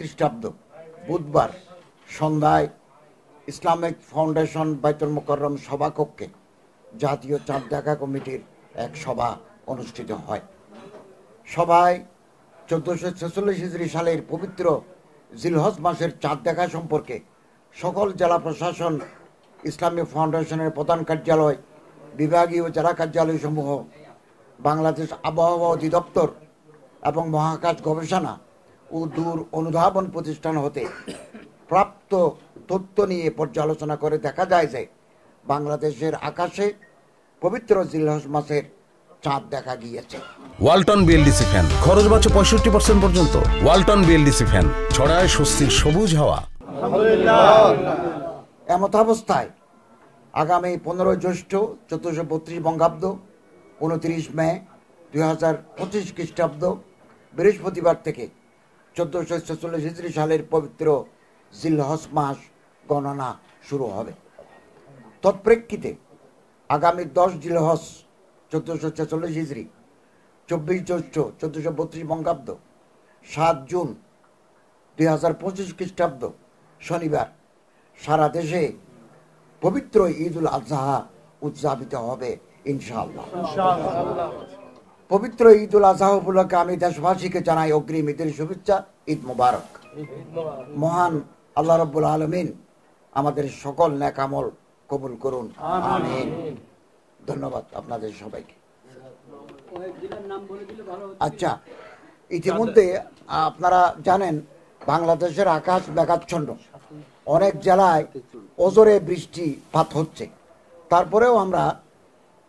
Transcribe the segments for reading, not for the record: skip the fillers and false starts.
খ্রিস্টাব্দ বুধবার সন্ধ্যায় ইসলামিক ফাউন্ডেশন বাইতুল মুকাররম সভাকক্ষে জাতীয় চাঁদ দেখা কমিটির এক সভা অনুষ্ঠিত হয়। সভায় 1446 হিজরি সালের পবিত্র জিলহজ মাসের চাঁদ দেখা সম্পর্কে সকল জেলা প্রশাসন, ইসলামিক ফাউন্ডেশনের প্রধান কার্যালয়, বিভাগীয় জেলা কার্যালয়সমূহ, বাংলাদেশ আবহাওয়া অধিদপ্তর এবং মহাকাশ গবেষণা ও দূর অনুধাবন প্রতিষ্ঠান হতে প্রাপ্ত তথ্য নিয়ে পর্যালোচনা করে দেখা যায় যে বাংলাদেশের আকাশে পবিত্র জিলহজ মাসের চাঁদ দেখা গিয়েছে। ওয়ালটন বিএলডিসি ফ্যান, খরচ বাঁচে 65% পর্যন্ত। ওয়ালটন বিএলডিসি ফ্যান ছড়ায় স্বস্তির সবুজ হাওয়া। এমতাবস্থায় আগামী 15 জ্যৈষ্ঠ 1432 বঙ্গাব্দ 29 মে 2025 খ্রিস্টাব্দ বৃহস্পতিবার থেকে 1446 হিজরি সালের পবিত্র জিলহজ মাস গণনা শুরু হবে। তৎপ্রেক্ষিতে আগামী 10 জিলহজ 1446 হিজরি 24 জ্যৈষ্ঠ 1432 বঙ্গাব্দ 7 জুন 2025 খ্রিস্টাব্দ শনিবার সারা দেশে পবিত্র ঈদ উল আজহা উদযাপিত হবে ইনশাআল্লাহ। পবিত্র ঈদ উল আজহা উপলক্ষে আমি দেশবাসীকে জানাই অগ্রিম ঈদের শুভেচ্ছা। ঈদ মোবারক। মহান আল্লাহ রাব্বুল আলামিন আমাদের সকল নেক আমল কবুল করুন, আমিন। ধন্যবাদ আপনাদের সবাইকে। আচ্ছা, ইতিমধ্যে আপনারা জানেন বাংলাদেশের আকাশ মেঘাচ্ছন্ন, অনেক জেলায় অজরে বৃষ্টিপাত হচ্ছে। তারপরেও আমরা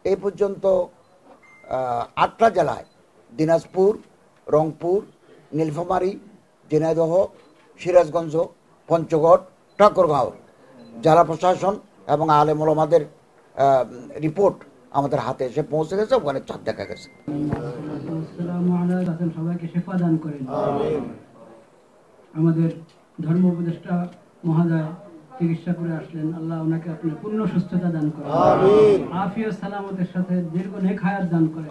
এই পর্যন্ত 8টা জেলায় দিনাজপুর, রংপুর, নীলফামারী, ঝিনাইদহ, সিরাজগঞ্জ, পঞ্চগড়, ঠাকুরগাঁও জেলা প্রশাসন এবং আলেম ওলামাদের রিপোর্ট আমাদের হাতে এসে পৌঁছে গেছে, ওখানে চাঁদ দেখা গেছে। সবাইকে শেফা দান করেন। আমাদের ধর্ম উপদেষ্টা মহোদয় চিকিৎসা করে আসলেন, আল্লাহ ওনাকে আপনি পূর্ণ সুস্থতা দান করেন, আফিয়ত সালামতের সাথে দীর্ঘ নেক হায়াত দান করেন।